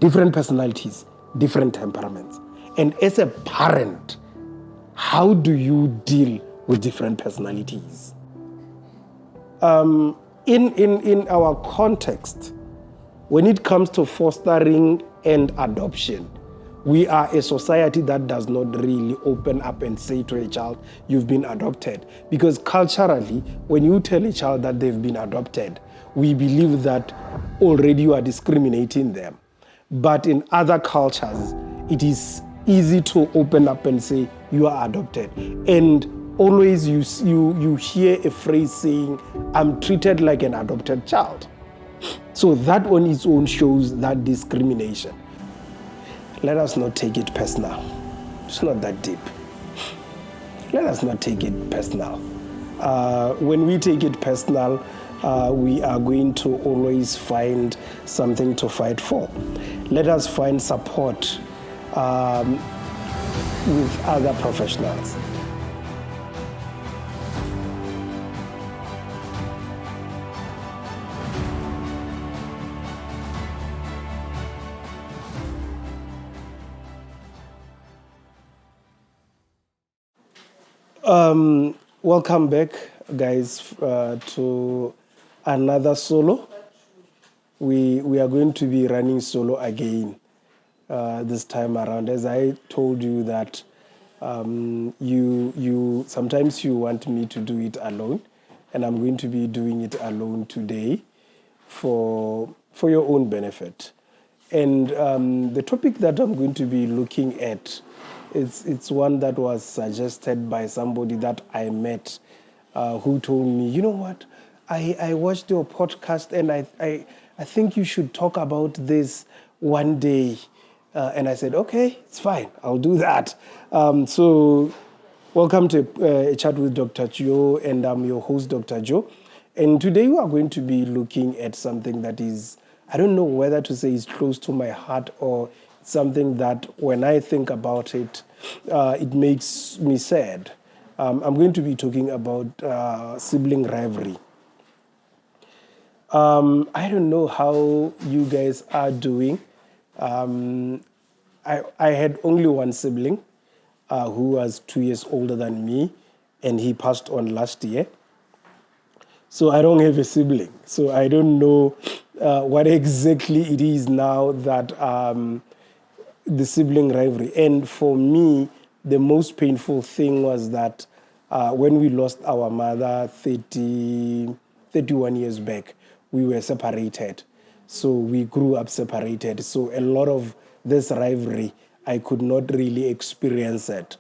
different personalities, different temperaments. And as a parent, how do you deal with different personalities? In our context, when it comes to fostering and adoption, we are a society that does not really open up and say to a child, you've been adopted. Because culturally, when you tell a child that they've been adopted, we believe that already you are discriminating them. But in other cultures, it is easy to open up and say, you are adopted. And always you hear a phrase saying, I'm treated like an adopted child. So that on its own shows that discrimination. Let us not take it personal. It's not that deep. Let us not take it personal. When we take it personal, we are going to always find something to fight for. Let us find support with other professionals. Welcome back, guys, to another solo. We are going to be running solo again this time around. As I told you that you sometimes you want me to do it alone, and I'm going to be doing it alone today for your own benefit. And the topic that I'm going to be looking at, it's one that was suggested by somebody that I met who told me, you know what, I watched your podcast and I think you should talk about this one day. And I said, okay, it's fine, I'll do that. So welcome to a chat with Dr. Joe, and I'm your host, Dr. Joe. And today we are going to be looking at something that is, I don't know whether to say is close to my heart or something that when I think about it, it makes me sad. I'm going to be talking about sibling rivalry. I don't know how you guys are doing. I had only one sibling who was 2 years older than me, and he passed on last year. So I don't have a sibling. So I don't know what exactly it is now that the sibling rivalry. And for me, the most painful thing was that when we lost our mother 31 years back, we were separated. So we grew up separated. So a lot of this rivalry, I could not really experience it.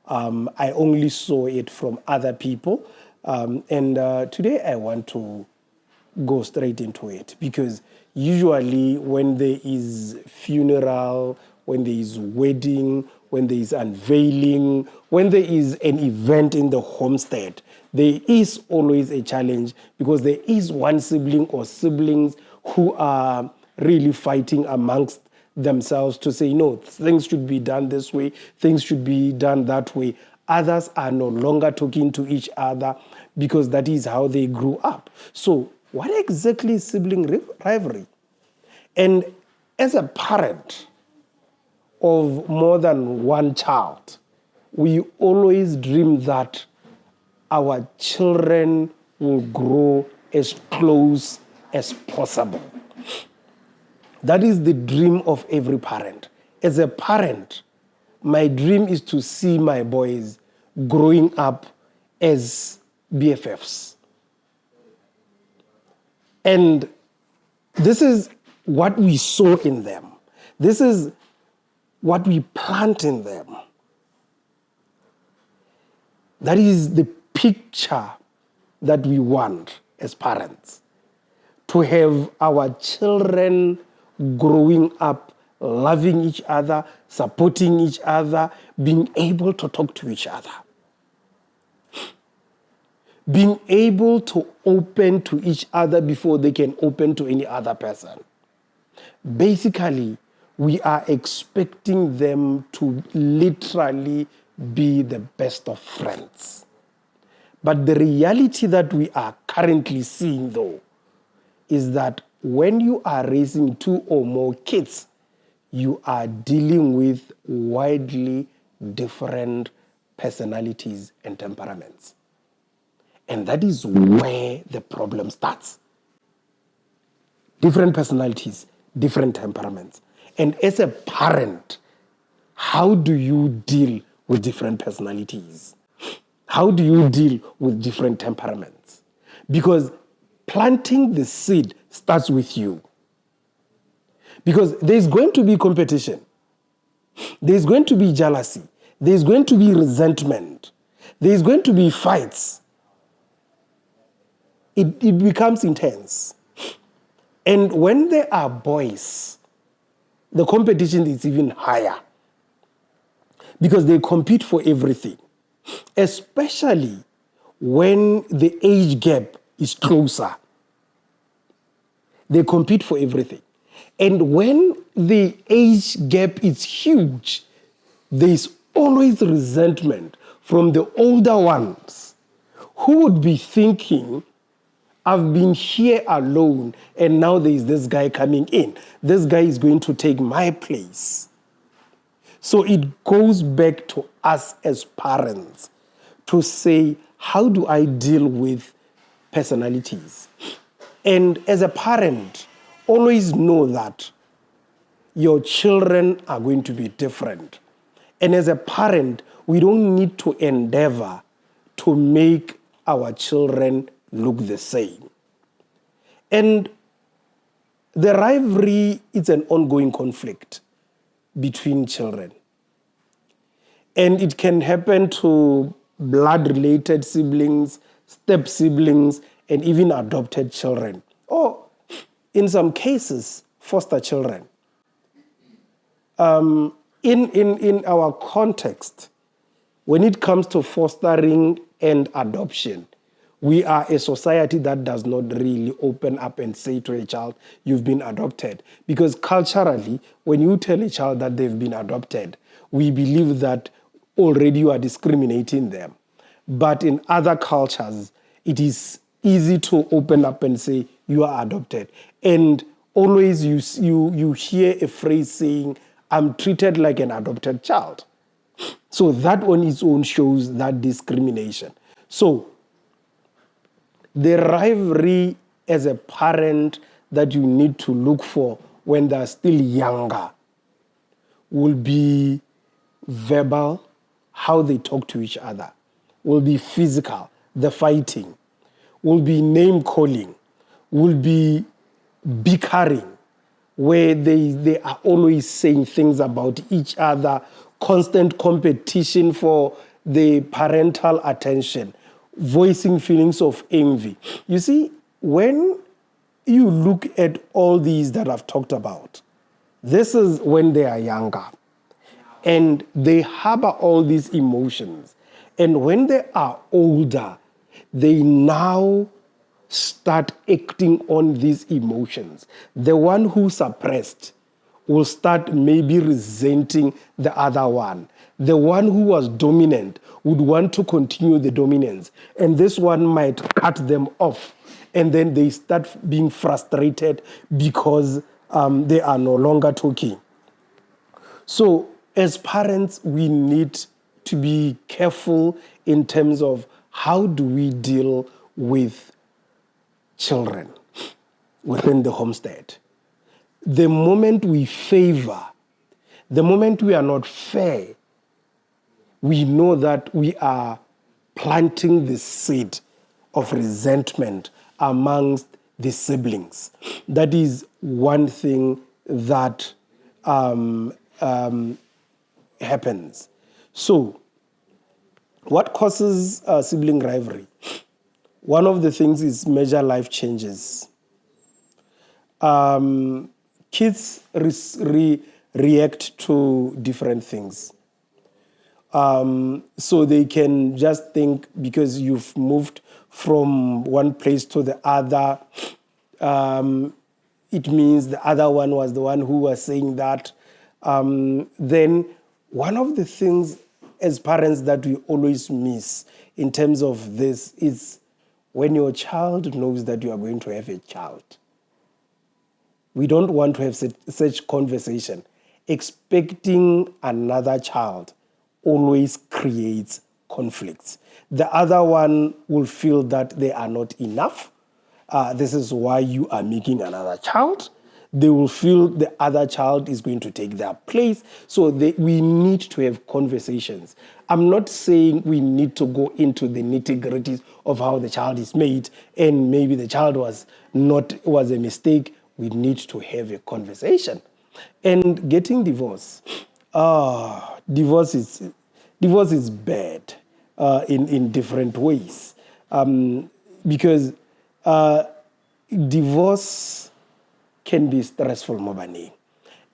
I only saw it from other people. And today I want to go straight into it, because usually when there is funeral, when there is wedding, when there is unveiling, when there is an event in the homestead, there is always a challenge, because there is one sibling or siblings who are really fighting amongst themselves to say, no, things should be done this way, things should be done that way. Others are no longer talking to each other because that is how they grew up. So what exactly is sibling rivalry? And as a parent of more than one child, we always dream that our children will grow as close as possible. That is the dream of every parent. As a parent, my dream is to see my boys growing up as BFFs. And this is what we sow in them. This is what we plant in them. That is the picture that we want as parents. To have our children growing up, loving each other, supporting each other, being able to talk to each other. Being able to open to each other before they can open to any other person. Basically, we are expecting them to literally be the best of friends. But the reality that we are currently seeing, though, is that when you are raising 2 or more kids, you are dealing with widely different personalities and temperaments. And that is where the problem starts. Different personalities, different temperaments. And as a parent, how do you deal with different personalities? How do you deal with different temperaments? Because planting the seed starts with you. Because there's going to be competition. There's going to be jealousy. There's going to be resentment. There's going to be fights. It becomes intense. And when there are boys, the competition is even higher because they compete for everything, especially when the age gap is closer. They compete for everything. And when the age gap is huge, there is always resentment from the older ones who would be thinking, I've been here alone and now there is this guy coming in. This guy is going to take my place. So it goes back to us as parents to say, how do I deal with personalities? And as a parent, always know that your children are going to be different. And as a parent, we don't need to endeavor to make our children look the same. And the rivalry is an ongoing conflict between children. And it can happen to blood-related siblings, step-siblings, and even adopted children. Or, in some cases, foster children. In our context, when it comes to fostering and adoption, we are a society that does not really open up and say to a child, you've been adopted. Because culturally, when you tell a child that they've been adopted, we believe that already you are discriminating them. But in other cultures, it is easy to open up and say, you are adopted. And always you hear a phrase saying, I'm treated like an adopted child. So that on its own shows that discrimination. So the rivalry as a parent that you need to look for when they're still younger will be verbal, how they talk to each other, will be physical, the fighting, will be name calling, will be bickering, where they are always saying things about each other, constant competition for the parental attention, voicing feelings of envy. You see, when you look at all these that I've talked about, this is when they are younger. And they harbor all these emotions. And when they are older, they now start acting on these emotions. The one who suppressed will start maybe resenting the other one. The one who was dominant would want to continue the dominance. And this one might cut them off. And then they start being frustrated because they are no longer talking. So as parents, we need to be careful in terms of how do we deal with children within the homestead. The moment we favor, the moment we are not fair, we know that we are planting the seed of resentment amongst the siblings. That is one thing that happens. So, what causes sibling rivalry? One of the things is major life changes. Kids react to different things. So they can just think because you've moved from one place to the other, it means the other one was the one who was saying that. Then one of the things as parents that we always miss in terms of this is when your child knows that you are going to have a child. We don't want to have such conversation. expecting another child always creates conflicts. The other one will feel that they are not enough. This is why you are making another child. They will feel the other child is going to take their place. So we need to have conversations. I'm not saying we need to go into the nitty-gritties of how the child is made, and maybe the child was a mistake. We need to have a conversation. And getting divorced, divorce is bad in different ways, because divorce can be stressful, Mobani.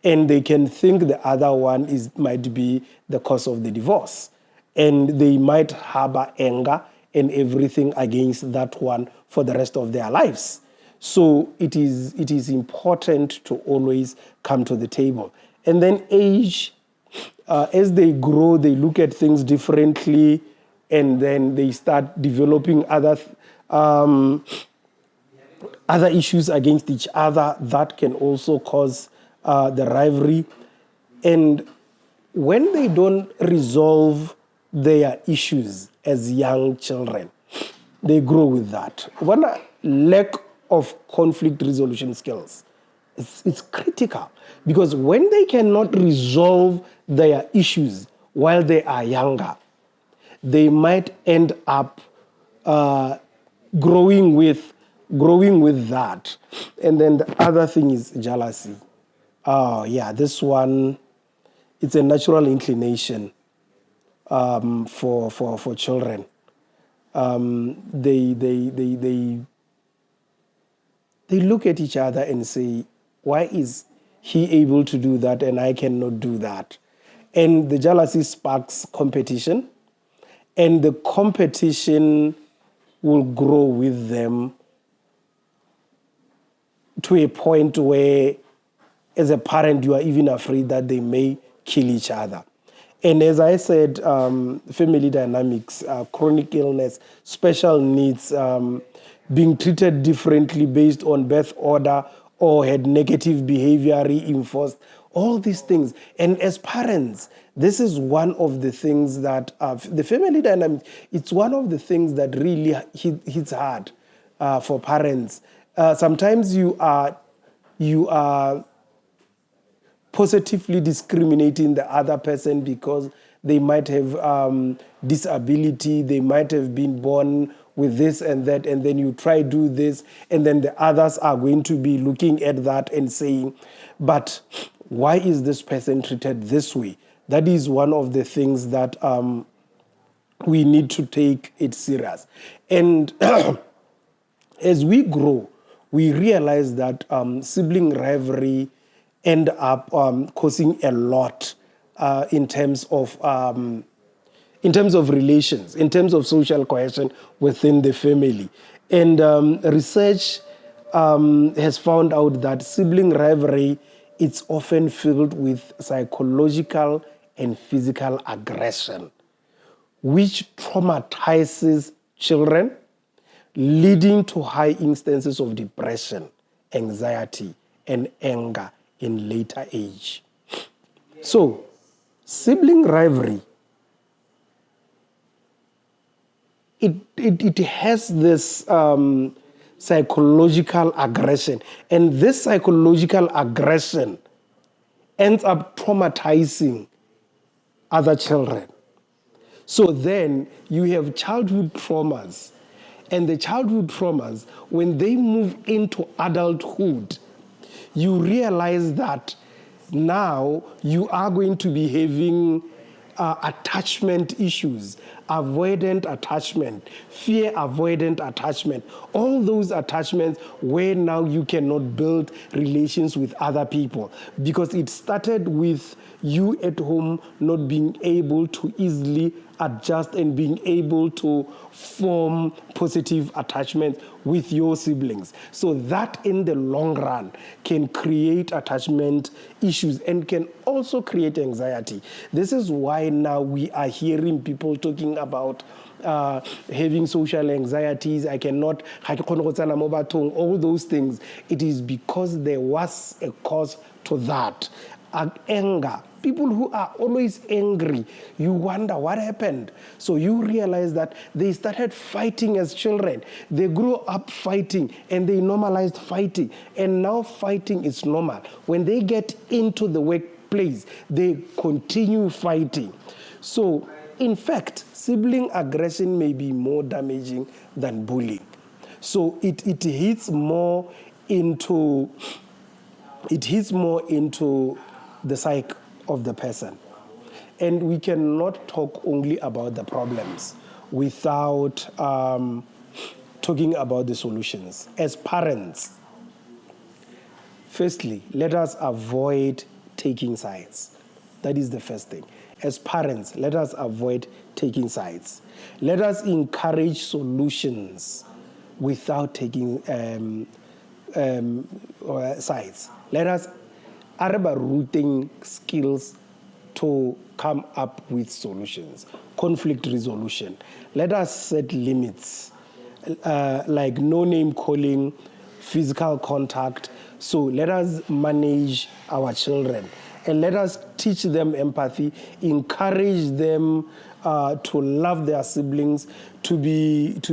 And they can think the other one might be the cause of the divorce. And they might harbor anger and everything against that one for the rest of their lives. So it is important to always come to the table. And then age, as they grow, they look at things differently, and then they start developing other issues against each other that can also cause the rivalry. And when they don't resolve their issues as young children, they grow with that. One lack of conflict resolution skills, it's critical, because when they cannot resolve their issues while they are younger, they might end up growing with that. And then the other thing is jealousy. Oh yeah, this one, it's a natural inclination for children. They look at each other and say, why is he able to do that and I cannot do that? And the jealousy sparks competition, and the competition will grow with them to a point where, as a parent, you are even afraid that they may kill each other. And as I said, family dynamics, chronic illness, special needs, being treated differently based on birth order, or had negative behavior reinforced, all these things. And as parents, this is one of the things that the family dynamic, it's one of the things that really hits hard for parents. Sometimes you are positively discriminating the other person because they might have disability, they might have been born with this and that, and then you try to do this, and then the others are going to be looking at that and saying, but why is this person treated this way? That is one of the things that we need to take it serious. And as we grow, we realize that sibling rivalry end up causing a lot in terms of relations, in terms of social cohesion within the family. And research has found out that sibling rivalry, it's often filled with psychological and physical aggression, which traumatizes children, leading to high instances of depression, anxiety, and anger in later age. So, sibling rivalry, it has this psychological aggression, and this psychological aggression ends up traumatizing other children. So then you have childhood traumas, and the childhood traumas, when they move into adulthood, you realize that now you are going to be having attachment issues, avoidant attachment, fear avoidant attachment, all those attachments where now you cannot build relations with other people, because it started with you at home not being able to easily adjust and being able to form positive attachment with your siblings. So that in the long run can create attachment issues and can also create anxiety. This is why now we are hearing people talking about having social anxieties. I cannot, all those things. It is because there was a cause to that. anger. People who are always angry, you wonder what happened. So you realize that they started fighting as children. They grew up fighting and they normalized fighting. And now fighting is normal. When they get into the workplace, they continue fighting. So, in fact, sibling aggression may be more damaging than bullying. So it hits more into the psyche of the person. And we cannot talk only about the problems without talking about the solutions. As parents, firstly, let us avoid taking sides. That is the first thing. As parents, let us avoid taking sides. Let us encourage solutions without taking sides. Let us rooting skills to come up with solutions. Conflict resolution. Let us set limits, like no name calling, physical contact. So let us manage our children. And let us teach them empathy, encourage them to love their siblings, to be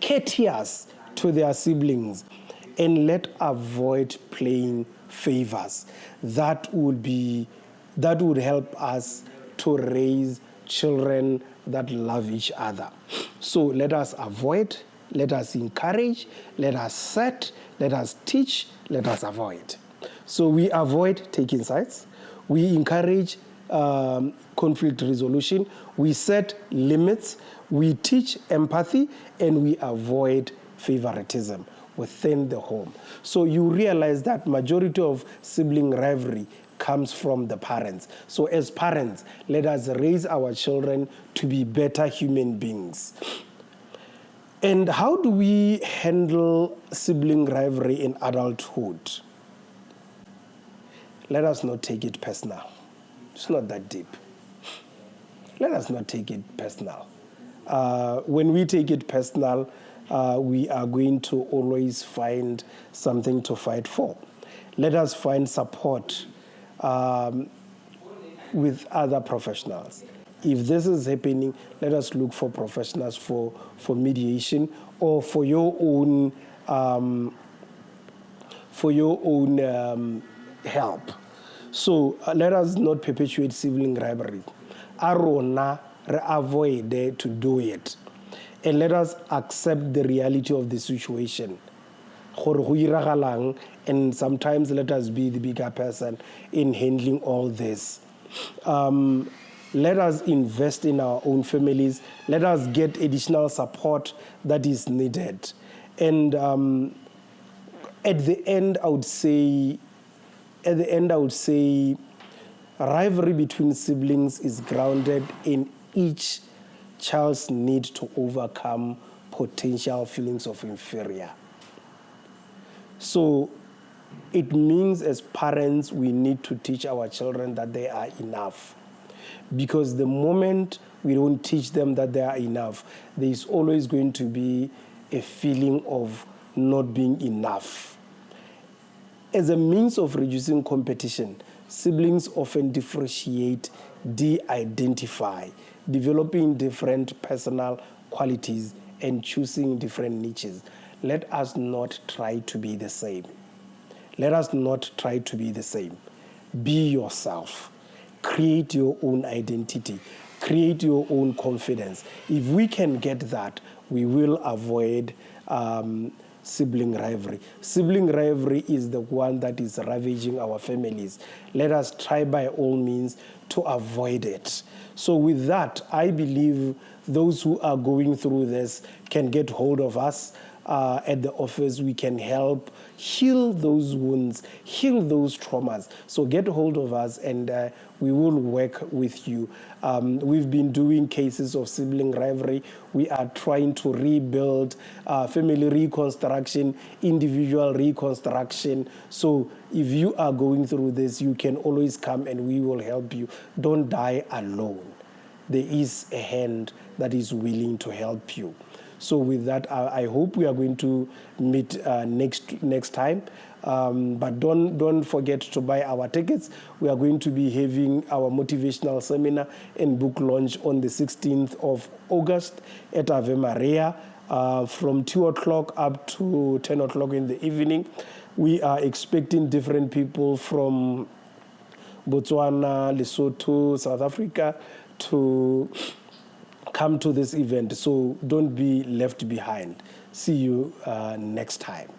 courteous to their siblings, and let avoid playing favors. That would help us to raise children that love each other. So let us avoid, let us encourage, let us set, let us teach, let us avoid. So we avoid taking sides, we encourage conflict resolution, we set limits, we teach empathy, and we avoid favoritism within the home. So you realize that majority of sibling rivalry comes from the parents. So as parents, let us raise our children to be better human beings. And how do we handle sibling rivalry in adulthood? Let us not take it personal. It's not that deep. Let us not take it personal. When we take it personal, we are going to always find something to fight for. Let us find support with other professionals. If this is happening, let us look for professionals for mediation or for your own help. So let us not perpetuate sibling rivalry. Arona avoid to do it. And let us accept the reality of the situation. And sometimes let us be the bigger person in handling all this. Let us invest in our own families. Let us get additional support that is needed. And at the end, I would say, rivalry between siblings is grounded in each child's need to overcome potential feelings of inferior. So it means as parents, we need to teach our children that they are enough. Because the moment we don't teach them that they are enough, there is always going to be a feeling of not being enough. As a means of reducing competition, siblings often differentiate, de-identify, developing different personal qualities and choosing different niches. Let us not try to be the same. Let us not try to be the same. Be yourself. Create your own identity. Create your own confidence. If we can get that, we will avoid sibling rivalry. Sibling rivalry is the one that is ravaging our families. Let us try by all means to avoid it. So with that, I believe those who are going through this can get hold of us at the office. We can help heal those wounds, heal those traumas. So get hold of us and we will work with you. We've been doing cases of sibling rivalry. We are trying to rebuild family reconstruction, individual reconstruction. So if you are going through this, you can always come and we will help you. Don't die alone. There is a hand that is willing to help you. So with that, I hope we are going to meet next time. But don't forget to buy our tickets. We are going to be having our motivational seminar and book launch on the 16th of August at Ave Maria from 2 o'clock up to 10 o'clock in the evening. We are expecting different people from Botswana, Lesotho, South Africa to come to this event. So don't be left behind. See you next time.